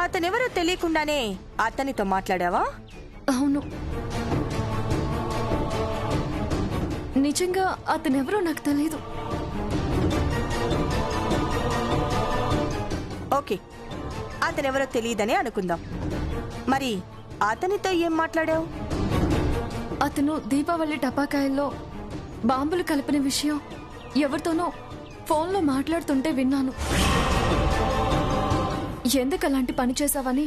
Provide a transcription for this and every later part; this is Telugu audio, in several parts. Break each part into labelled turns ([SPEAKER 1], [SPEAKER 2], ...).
[SPEAKER 1] అతనెవరో తెలియకుండానే అతనితో మాట్లాడావా?
[SPEAKER 2] అవును, నిజంగా అతనెవరో నాకు తెలియదు.
[SPEAKER 1] ఓకే, అతనెవరో తెలియదనే అనుకుందాం. మరి అతనితో ఏం మాట్లాడావు?
[SPEAKER 2] అతను దీపావళి టపాకాయల్లో బాంబులు కలిపిన విషయం ఎవరితోనో ఫోన్లో మాట్లాడుతుంటే విన్నాను. ఎందుకు అలాంటి పని చేశావని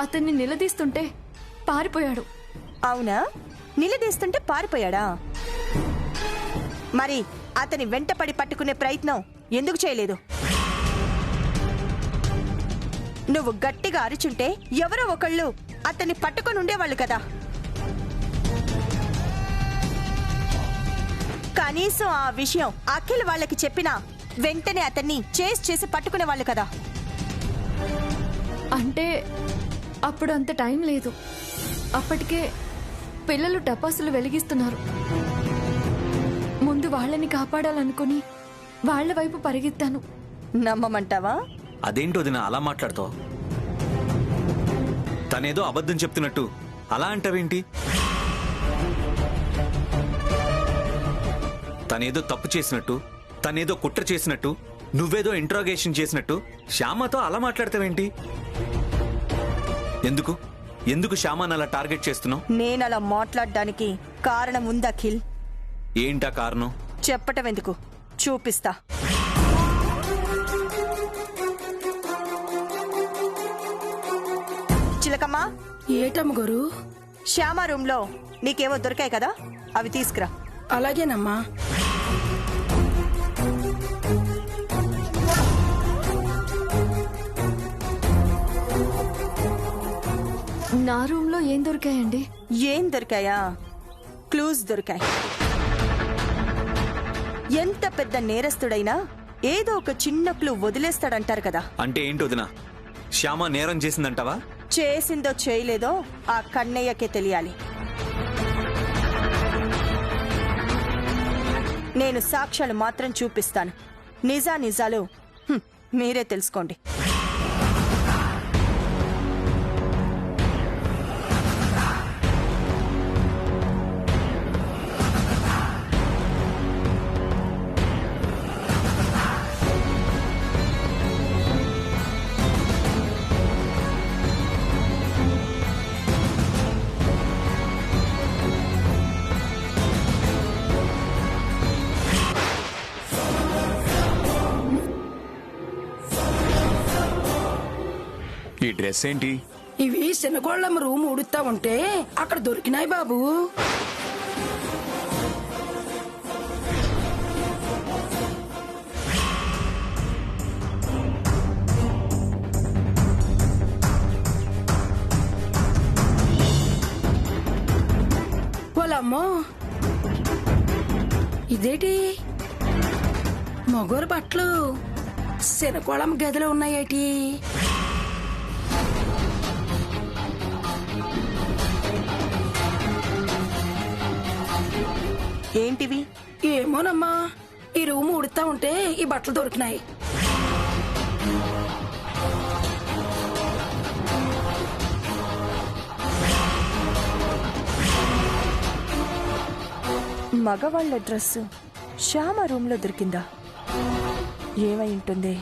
[SPEAKER 2] అతన్ని నిలదీస్తుంటే పారిపోయాడు.
[SPEAKER 1] అవునా? నిలదీస్తుంటే పారిపోయాడా? మరి అతని వెంటపడి పట్టుకునే ప్రయత్నం ఎందుకు చేయలేదు? నువ్వు గట్టిగా అరిచుంటే ఎవరో ఒకళ్ళు అతన్ని పట్టుకొని ఉండేవాళ్ళు కదా. కనీసం ఆ విషయం అఖిల్ వాళ్ళకి చెప్పినా వెంటనే అతన్ని చేసి పట్టుకునే వాళ్ళు కదా.
[SPEAKER 2] అంటే అప్పుడు అంత టైం లేదు. అప్పటికే పిల్లలు టపాసులు వెలిగిస్తున్నారు. ముందు వాళ్ళని కాపాడాలనుకుని వాళ్ళ వైపు పరిగెత్తాను.
[SPEAKER 1] నమ్మమంటావా?
[SPEAKER 3] అదేంటో వదినా అలా మాట్లాడుతావు? తనేదో అబద్ధం చెప్తున్నట్టు అలా అంటావేంటి? తనేదో తప్పు చేసినట్టు, తనేదో కుట్ర చేసినట్టు, నువ్వేదో ఇంట్రాగేషన్ చేసినట్టు శ్యామతో అలా మాట్లాడతావేంటి? ఎందుకు ఎందుకు శ్యామను అలా టార్గెట్ చేస్తున్నావు?
[SPEAKER 1] నేనలా మాట్లాడడానికి కారణం ఉంది అఖిల్.
[SPEAKER 3] ఏంటా కారణం?
[SPEAKER 1] చెప్పటం ఎందుకు, చూపిస్తా. చిలకమ్మా.
[SPEAKER 4] ఏటమ్మ గారు?
[SPEAKER 1] శ్యామ రూమ్ లో నీకేవో దొరికాయి కదా, అవి తీసుకురా.
[SPEAKER 4] అలాగేనమ్మా.
[SPEAKER 2] నా రూమ్ లో ఏం దొరికాయండి?
[SPEAKER 1] ఏం దొరికాయా? క్లూస్ దొరికాయి. ఎంత పెద్ద నేరస్తుడైనా ఏదో ఒక చిన్న క్లూ వదిలేస్తాడంటారు కదా.
[SPEAKER 3] అంటే ఏంటో వదినా, శ్యామ నేరం చేసిందంటావా?
[SPEAKER 1] చేసిందో చేయలేదో ఆ కన్నయ్యకే తెలియాలి. నేను సాక్ష్యాలు మాత్రం చూపిస్తాను. నిజాలు మీరే తెలుసుకోండి.
[SPEAKER 3] ఈ డ్రెస్ ఏంటి?
[SPEAKER 4] ఇవి శనగోళ్ళమ్మ రూమ్ ఉడుతా ఉంటే అక్కడ దొరికినాయి బాబు. వాళ్ళమ్మో, ఇదేటి మగోరు బట్టలు శనగోళమ్మ గదిలో ఉన్నాయేటి?
[SPEAKER 1] ఏంటివి?
[SPEAKER 4] ఏమోనమ్మా, ఈ రూమ్ ఉడుతా ఉంటే ఈ బట్టలు దొరికినాయి.
[SPEAKER 1] మగవాళ్ల డ్రెస్ శ్యామ రూమ్ లో దొరికిందా? ఏమై ఉంటుంది?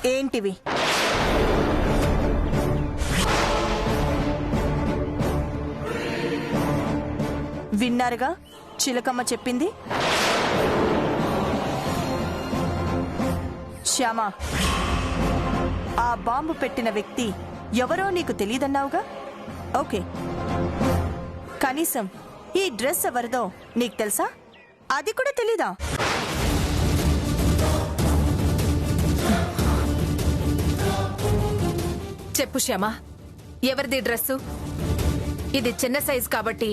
[SPEAKER 1] ఏంటివి? విన్నారుగా చిలకమ్మ చెప్పింది. శ్యామ, ఆ బాంబు పెట్టిన వ్యక్తి ఎవరో నీకు తెలియదన్నావుగా. ఓకే, కనీసం ఈ డ్రెస్ ఎవరిదో నీకు తెలుసా? అది కూడా తెలీదా?
[SPEAKER 5] చెప్పు శ్యామ, ఎవరిది డ్రెస్సు? ఇది చిన్న సైజ్ కాబట్టి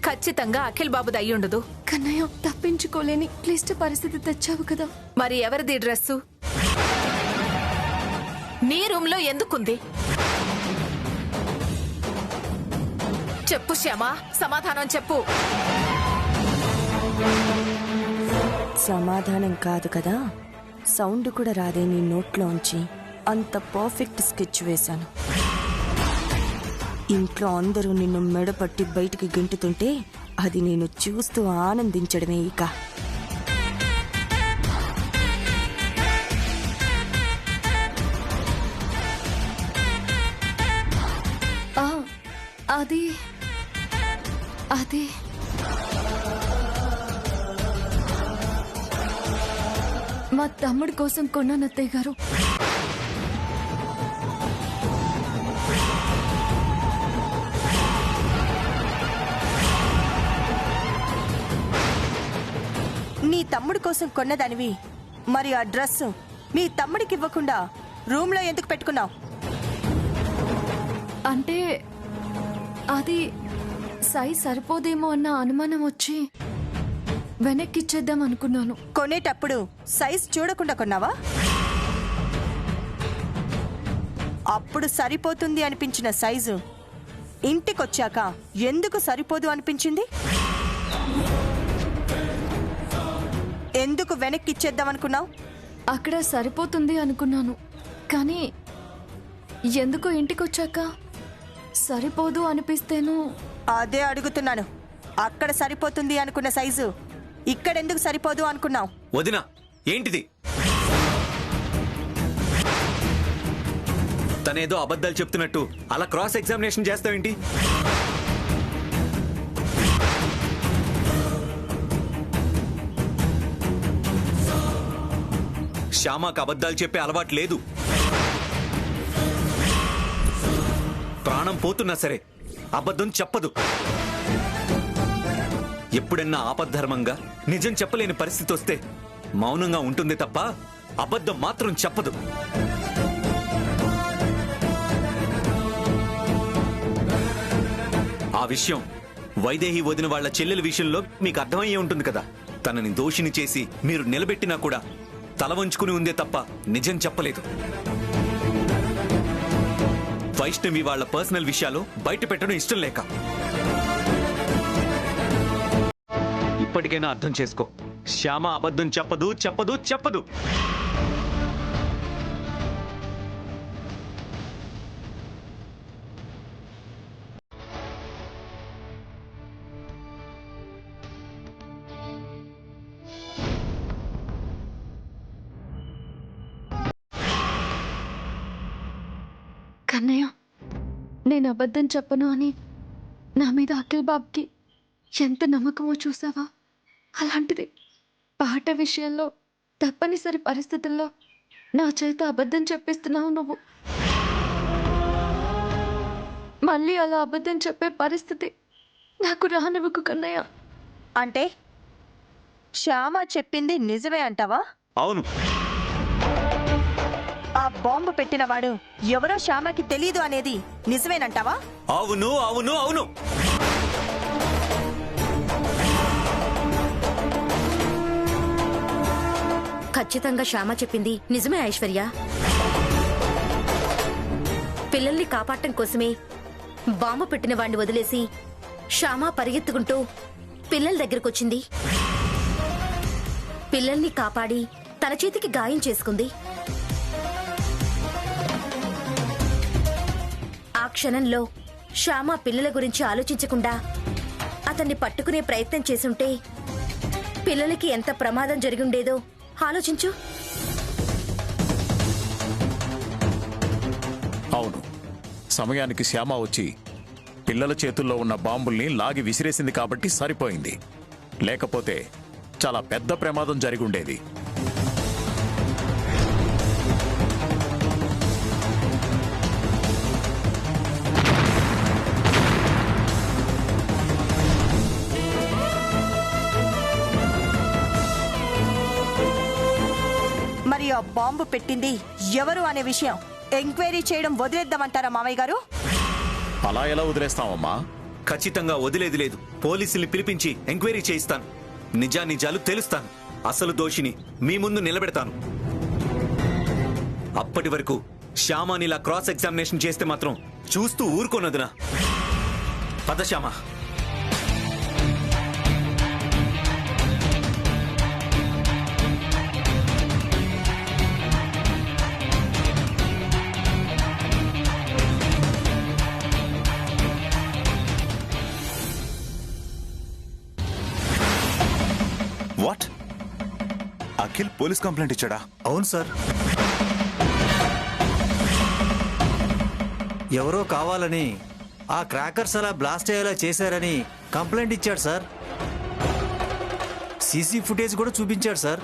[SPEAKER 5] ఖచ్చితంగా అఖిల్ బాబుది అయ్యుండదు.
[SPEAKER 2] కన్నయ్య తప్పించుకోలేని క్లిష్ట పరిస్థితి తెచ్చావు కదా.
[SPEAKER 5] మరి ఎవరిది డ్రెస్సు? నీ రూమ్ లో ఎందుకుంది? చెప్పు శ్యామా, సమాధానం చెప్పు.
[SPEAKER 1] సమాధానం కాదు కదా, సౌండ్ కూడా రాదే నీ నోట్లోంచి. అంత పర్ఫెక్ట్ స్కెచ్ వేశాను. ఇంట్లో అందరూ నిన్ను మెడపట్టి బయటికి గెంటుతుంటే అది నేను చూస్తూ ఆనందించడమే. ఇక
[SPEAKER 2] ఆ, అది అది మా తమ్ముడి కోసం కొన్నాను అత్తయ్య గారు.
[SPEAKER 1] నీ తమ్ముడి కోసం కొన్నదానివి, మరి ఆ డ్రెస్ మీ తమ్ముడికి ఇవ్వకుండా రూమ్ లో ఎందుకు పెట్టుకున్నావు?
[SPEAKER 2] అంటే అది సైజ్ సరిపోదేమో అన్న అనుమానం వచ్చి వెనక్కిచ్చేద్దాం అనుకున్నాను.
[SPEAKER 1] కొనేటప్పుడు సైజ్ చూడకుండా కొన్నావా? అప్పుడు సరిపోతుంది అనిపించిన సైజు ఇంటికొచ్చాక ఎందుకు సరిపోదు అనిపించింది? ఎందుకు వెనక్కిచ్చేద్దాం అనుకున్నావు?
[SPEAKER 2] అక్కడ సరిపోతుంది అనుకున్నాను, కానీ ఎందుకు ఇంటికొచ్చాక సరిపోదు అనిపిస్తేను.
[SPEAKER 1] అదే అడుగుతున్నాను. అక్కడ సరిపోతుంది అనుకున్న సైజు ఇక్కడెందుకు సరిపోదు అనుకున్నావు?
[SPEAKER 3] వదినా, ఏంటిది? తనేదో అబద్ధాలు చెప్తున్నట్టు అలా క్రాస్ ఎగ్జామినేషన్ చేస్తావేంటి? శ్యామకు అబద్ధాలు చెప్పే అలవాటు లేదు. ప్రాణం పోతున్నా సరే అబద్ధం చెప్పదు. ఎప్పుడన్నా ఆపద్ధర్మంగా నిజం చెప్పలేని పరిస్థితి వస్తే మౌనంగా ఉంటుంది తప్ప అబద్ధం మాత్రం చెప్పదు. ఆ విషయం వైదేహి వదిన వాళ్ల చెల్లెల విషయంలో మీకు అర్థమయ్యే ఉంటుంది కదా. తనని దోషిని చేసి మీరు నిలబెట్టినా కూడా తల వంచుకుని ఉందే తప్ప నిజం చెప్పలేదు. వైష్ణవి వాళ్ల పర్సనల్ విషయాలు బయట పెట్టడం ఇష్టం లేక. ఇప్పటికైనా అర్థం చేసుకో, శ్యామ అబద్ధం చెప్పదు చెప్పదు చెప్పదు.
[SPEAKER 2] కన్నయ్య, నేను అబద్ధం చెప్పను అని నా మీద అఖిల్ బాబ్కి ఎంత నమ్మకమో చూసావా? అలాంటిది పాట విషయంలో తప్పనిసరి పరిస్థితుల్లో నా చేత అబద్ధం చెప్పిస్తున్నావు నువ్వు. మళ్ళీ అలా అబద్ధం చెప్పే పరిస్థితి నాకు రానివ్వకు కన్నయ్య.
[SPEAKER 1] అంటే శ్యామ చెప్పింది నిజమే అంటావా?
[SPEAKER 3] అవును.
[SPEAKER 1] ఆ బాంబు పెట్టినవాడు ఎవరో శ్యామకి తెలీదు అనేది నిజమేనంటావా?
[SPEAKER 3] అవును అవును అవును.
[SPEAKER 6] ఖచ్చితంగా శ్యామ చెప్పింది నిజమే ఐశ్వర్య. పిల్లల్ని కాపాడటం కోసమే బాంబు పెట్టిన వాడిని వదిలేసి శ్యామ పరిగెత్తుకుంటూ పిల్లల దగ్గరకొచ్చింది. పిల్లల్ని కాపాడి తన చేతికి గాయం చేసుకుంది. ఆ క్షణంలో శ్యామ పిల్లల గురించి ఆలోచించకుండా అతన్ని పట్టుకునే ప్రయత్నం చేసుంటే పిల్లలకి ఎంత ప్రమాదం జరిగుండేదో ఆలోచించు.
[SPEAKER 7] అవును, సమయానికి శ్యామ వచ్చి పిల్లల చేతుల్లో ఉన్న బాంబుల్ని లాగి విసిరేసింది కాబట్టి సరిపోయింది. లేకపోతే చాలా పెద్ద ప్రమాదం జరిగుండేది.
[SPEAKER 1] మరి ఆ బాంబు పెట్టింది ఎవరు అనే విషయం ఎంక్వైరీ చేయడం వదిలేద్దామంటారా మామయ్య గారు?
[SPEAKER 7] అలా ఎలా వదిలేస్తామమ్మా?
[SPEAKER 3] ఖచ్చితంగా వదిలేది లేదు. పోలీసుల్ని పిలిపించి ఎంక్వైరీ చేయిస్తాను. నిజానిజాలు తెలుస్తాను. అసలు దోషిని మీ ముందు నిలబెడతాను. అప్పటి వరకు శ్యామాని ఇలా క్రాస్ ఎగ్జామినేషన్ చేస్తే మాత్రం చూస్తూ ఊరుకోనదునా. పద Shyama.
[SPEAKER 8] What? Akhil police complaint ఇచ్చాడా?
[SPEAKER 9] అవును సార్. ఎవరో కావాలని ఆ క్రాకర్స్ అలా బ్లాస్ట్ అయ్యేలా చేశారని కంప్లైంట్ ఇచ్చాడు సార్. సీసీ ఫుటేజ్ కూడా చూపించాడు సార్.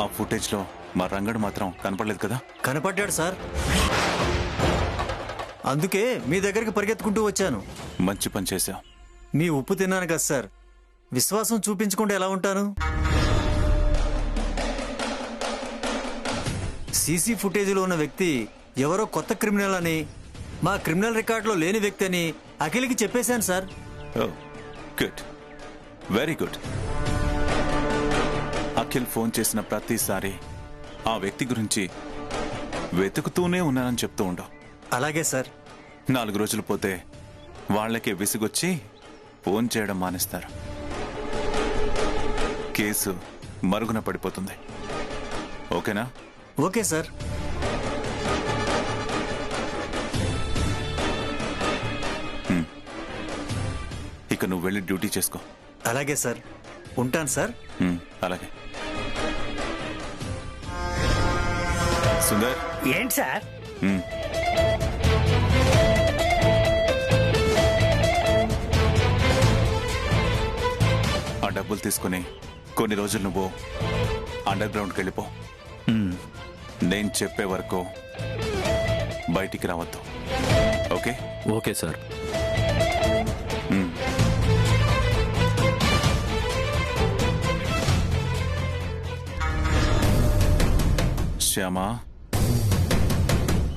[SPEAKER 8] ఆ ఫుటేజ్ లో మా రంగడు మాత్రం కనపడలేదు కదా?
[SPEAKER 9] కనపడ్డాడు సార్. అందుకే మీ దగ్గరికి పరిగెత్తుకుంటూ వచ్చాను.
[SPEAKER 8] మంచి పని చేశావు.
[SPEAKER 9] మీ ఉప్పు తిన్నాను కదా సార్. విశ్వాసం చూపించకుండా ఎలా ఉంటాను? సీసీ ఫుటేజ్లో ఉన్న వ్యక్తి ఎవరో కొత్త క్రిమినల్ అని, మా క్రిమినల్ రికార్డులో లేని వ్యక్తి అని అఖిల్కి చెప్పేశాను sir.
[SPEAKER 8] Good, very good. Akhil phone చేసిన ప్రతిసారి ఆ వ్యక్తి గురించి వెతుకుతూనే ఉన్నానని చెప్తూ ఉండవు.
[SPEAKER 9] అలాగే సార్.
[SPEAKER 8] 4 రోజులు పోతే వాళ్ళకే విసుగొచ్చి ఫోన్ చేయడం మానేస్తారు. కేసు మరుగున పడిపోతుంది. ఓకేనా?
[SPEAKER 9] Okay sir.
[SPEAKER 8] ఇక నువ్వు వెళ్ళి డ్యూటీ చేసుకో.
[SPEAKER 9] అలాగే సార్. ఉంటాను సార్.
[SPEAKER 8] అలాగే. సుందర్.
[SPEAKER 10] ఏంటి సార్?
[SPEAKER 8] ఆ డబ్బులు తీసుకుని కొన్ని రోజులు నువ్వు అండర్ గ్రౌండ్కి వెళ్ళిపో. నేను చెప్పే వరకు బయటికి రావద్దు. ఓకే?
[SPEAKER 3] Okay sir.
[SPEAKER 8] శ్యామా,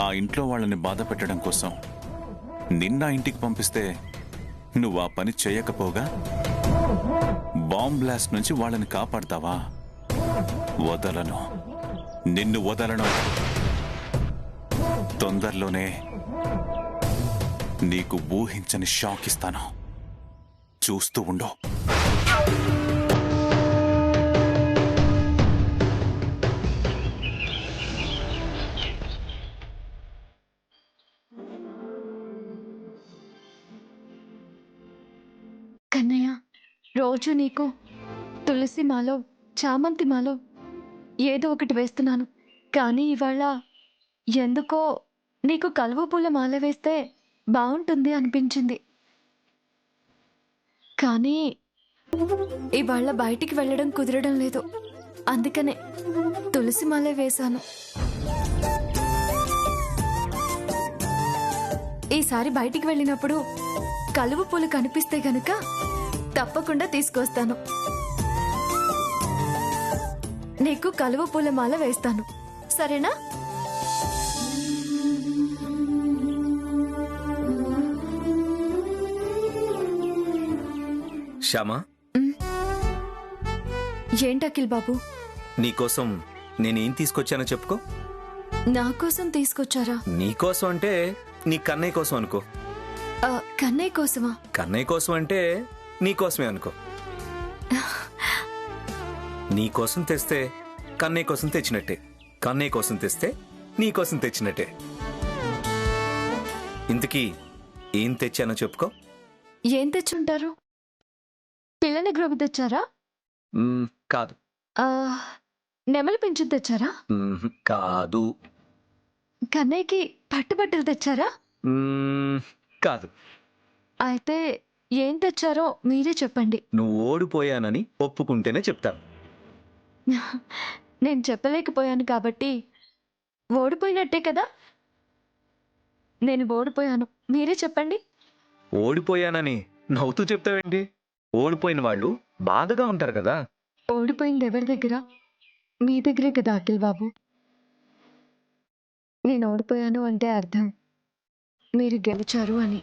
[SPEAKER 8] ఆ ఇంట్లో వాళ్ళని బాధ పెట్టడం కోసం నిన్న ఇంటికి పంపిస్తే నువ్వు ఆ పని చేయకపోగా బాంబ్ బ్లాస్ట్ నుంచి వాళ్ళని కాపాడతావా? వదలను, నిన్ను వదలను. తొందరలోనే నీకు ఊహించని షాక్ ఇస్తాను. చూస్తూ ఉండు.
[SPEAKER 2] కన్నయ్య, రోజు నీకు తులసి మాలో, చామంతి మాలో ఏదో ఒకటి వేస్తున్నాను. కానీ ఇవాళ ఎందుకో నీకు కలువ పూల మాల వేస్తే బాగుంటుంది అనిపించింది. కానీ ఇవాళ బయటికి వెళ్ళడం కుదరడం లేదు. అందుకనే తులసి మాల వేశాను. ఈసారి బయటికి వెళ్ళినప్పుడు కలువ పూలు కనిపిస్తే గనుక తప్పకుండా తీసుకొస్తాను. నీకు కలువ పూల మాల వేస్తాను, సరేనా?
[SPEAKER 3] శ్యామా,
[SPEAKER 2] ఏంటి అఖిల్ బాబు?
[SPEAKER 3] నీకోసం నేనేం తీసుకొచ్చానో చెప్పుకో.
[SPEAKER 2] నా కోసం తీసుకొచ్చారా?
[SPEAKER 3] నీకోసం అంటే నీ కన్నయ్య కోసం అనుకో.
[SPEAKER 2] కన్నయ్య కోసమా?
[SPEAKER 3] కన్నయ్య కోసం అంటే నీకోసమే అనుకో. నీకోసం తెస్తే కన్నయ్య కోసం తెచ్చినట్టే, కన్నయ్య కోసం తెస్తే నీకోసం తెచ్చినట్టే. ఇంతకీ ఏం తెచ్చానో చెప్పుకో.
[SPEAKER 2] ఏం తెచ్చుంటారు? పిల్లని గ్రోబు తెచ్చారా?
[SPEAKER 3] కాదు.
[SPEAKER 2] నెమలి పింఛన్ తెచ్చారా?
[SPEAKER 3] కాదు.
[SPEAKER 2] కన్నయ్యకి పట్టుబట్టలు తెచ్చారా?
[SPEAKER 3] కాదు.
[SPEAKER 2] అయితే ఏం తెచ్చారో మీరే చెప్పండి.
[SPEAKER 3] నువ్వు ఓడిపోయానని ఒప్పుకుంటేనే చెప్తాను.
[SPEAKER 2] నేను చెప్పలేకపోయాను కాబట్టి ఓడిపోయినట్టే కదా. నేను ఓడిపోయాను, మీరే చెప్పండి.
[SPEAKER 3] ఓడిపోయానని నవ్వుతూ చెప్తావేంటి? ఓడిపోయిన వాళ్ళు బాధగా ఉంటారు కదా.
[SPEAKER 2] ఓడిపోయింది ఎవరి దగ్గర? మీ దగ్గరే కదా అఖిల్ బాబు. నేను ఓడిపోయాను అంటే అర్థం మీరు గెలిచారు అని.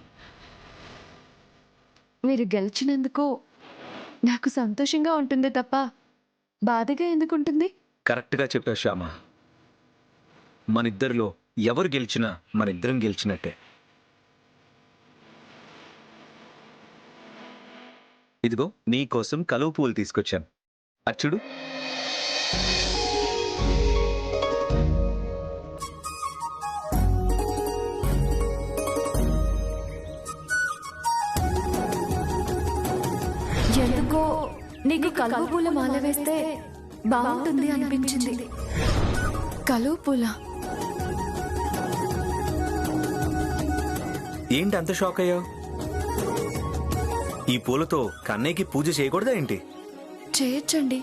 [SPEAKER 2] మీరు గెలిచినందుకు నాకు సంతోషంగా ఉంటుంది తప్ప బాధగా ఎందుకు ఉంటుంది?
[SPEAKER 3] కరెక్ట్గా చెప్పావు శ్యామ. మనిద్దరిలో ఎవరు గెలిచినా మనిద్దరం గెలిచినట్టే. ఇదిగో నీ కోసం కలువ పువ్వులు తీసుకొచ్చాను. అచ్చుడు.
[SPEAKER 2] ఎందుకో నీకు కలువ పూల మాల వేస్తే బాగుంటుంది అనిపించింది. కలువ పూల?
[SPEAKER 3] ఏంటి అంత షాక్ అయ్యావు? ఈ పూలతో కన్నయ్యకి పూజ చేయకూడదా ఏంటి?
[SPEAKER 2] చేయొచ్చండి,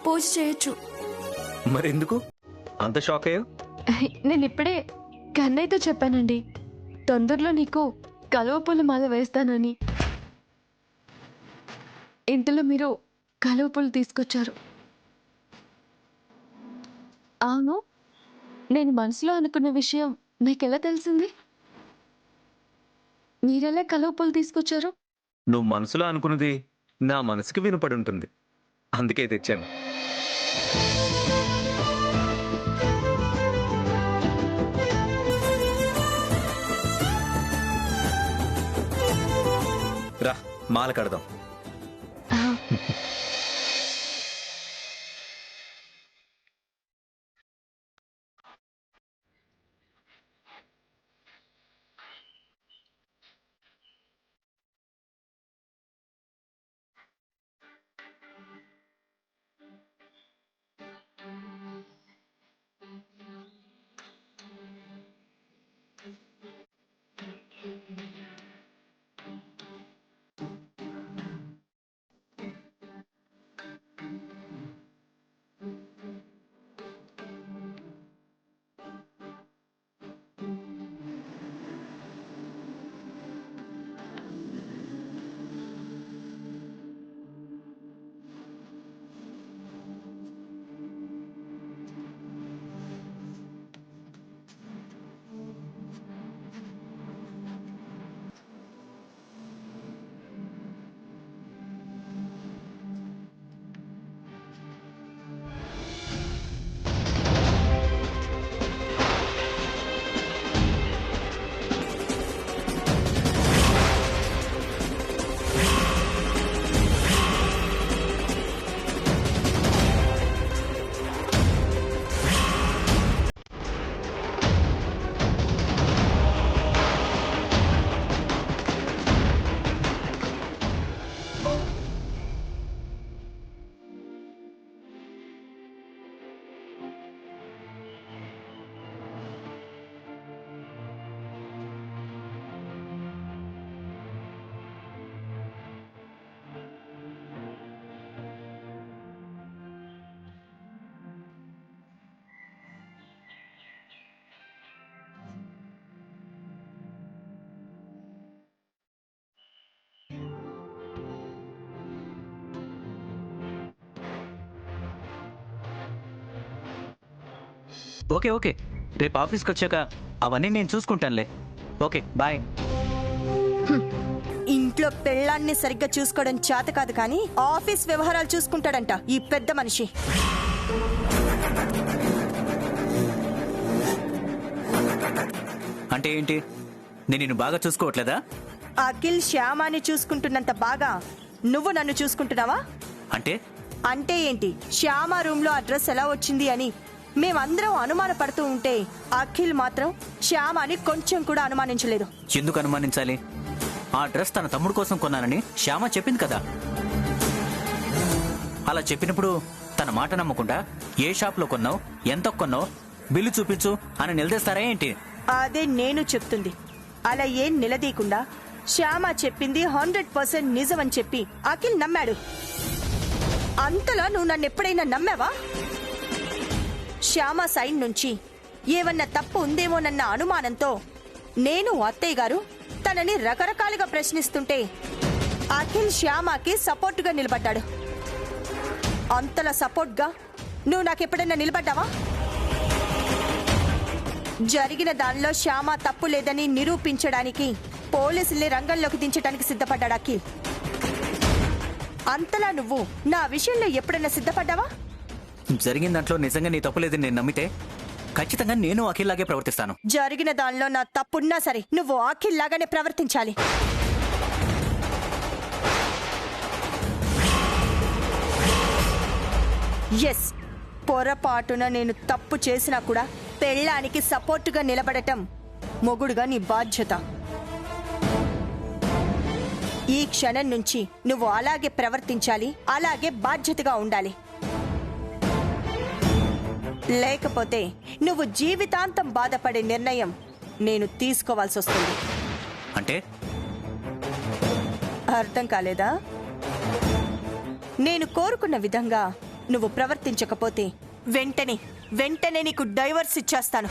[SPEAKER 2] పూజ చేయొచ్చు.
[SPEAKER 3] మరెందుకు అంత షాక్ అయ్యావు?
[SPEAKER 2] నేను ఇప్పుడే కన్నయ్యతో చెప్పానండి, తొందరలో నీకు కలువ పూల మాల వేస్తానని. ఇంతలో మీరు కలువ పూలు తీసుకొచ్చారు. అవును, నేను మనసులో అనుకున్న విషయం మీకెలా తెలిసింది? మీరెలా కలువ పూలు తీసుకొచ్చారు?
[SPEAKER 3] నువ్వు మనసులో అనుకున్నది నా మనసుకి వినపడి ఉంటుంది, అందుకే తెచ్చాను. రా మాల కడదాం.
[SPEAKER 10] ఓకే ఓకే, రేపు ఆఫీస్కి వచ్చాక అవన్నీ నేను చూసుకుంటానులే. Okay bye.
[SPEAKER 1] ఇంట్లో పెళ్ళాన్ని సరిగ్గా చూసుకోవడం చేత కాదు కానీ ఆఫీస్ వ్యవహారాలు చూసుకుంటాడంట ఈ పెద్ద మనిషి.
[SPEAKER 10] అంటే ఏంటి, నేను నిన్ను బాగా చూసుకోవట్లేదా?
[SPEAKER 1] అఖిల్ శ్యామాని చూసుకుంటున్నంత బాగా నువ్వు నన్ను చూసుకుంటున్నావా?
[SPEAKER 10] అంటే
[SPEAKER 1] అంటే ఏంటి, శ్యామ రూమ్ లో అడ్రస్ ఎలా వచ్చింది అని మేమందరం అనుమాన పడుతూ ఉంటే అఖిల్ మాత్రం శ్యామని కొంచెం కూడా అనుమానించలేదు.
[SPEAKER 10] ఎందుకు అనుమానించాలి? ఆ డ్రెస్ తన తమ్ముడు కోసం కొన్నానని శ్యామ చెప్పింది కదా. అలా చెప్పినప్పుడు తన మాట నమ్మకుండా ఏ షాప్లో కొన్నావు, ఎంత కొన్నావు, బిల్లు చూపించు అని నిలదీస్తారా ఏంటి?
[SPEAKER 1] అదే నేను చెప్తుంది. అలా ఏం నిలదీయకుండా శ్యామ చెప్పింది 100% నిజమని చెప్పి అఖిల్ నమ్మాడు. అంతలా నువ్వు నన్ను ఎప్పుడైనా నమ్మావా? శ్యామ సైడ్ నుంచి ఏమన్నా తప్పు ఉందేమోనన్న అనుమానంతో నేను అత్తయ్య గారు తనని రకరకాలుగా ప్రశ్నిస్తుంటే అఖిల్ శ్యామకి సపోర్టుగా నిలబడ్డాడు. అంతలా సపోర్ట్గా నువ్వు నాకెప్పుడైనా నిలబడ్డావా? జరిగిన దానిలో శ్యామ తప్పు లేదని నిరూపించడానికి పోలీసుల్ని రంగంలోకి దించడానికి సిద్ధపడ్డాడు అఖిల్. అంతలా నువ్వు నా విషయంలో ఎప్పుడైనా సిద్ధపడ్డావా?
[SPEAKER 10] జరిగిన దాంట్లో నిజంగా నీ తప్పు లేదని నేను నమ్మితే ఖచ్చితంగా నేను అఖిల్ లాగే ప్రవర్తిస్తాను.
[SPEAKER 1] జరిగిన దానిలో నా తప్పున్నా సరే నువ్వు అఖిల్ లాగానే ప్రవర్తించాలి. ఎస్, పొరపాటున నేను తప్పు చేసినా కూడా పెళ్ళానికి సపోర్టుగా నిలబడటం మొగుడుగా నీ బాధ్యత. ఈ క్షణం నుంచి నువ్వు అలాగే ప్రవర్తించాలి, అలాగే బాధ్యతగా ఉండాలి. లేకపోతే నువ్వు జీవితాంతం బాధపడే నిర్ణయం నేను తీసుకోవాల్సి వస్తుంది.
[SPEAKER 10] అంటే
[SPEAKER 1] అర్థం కాలేదా? నేను కోరుకున్న విధంగా నువ్వు ప్రవర్తించకపోతే వెంటనే నీకు డైవర్స్ ఇచ్చేస్తాను.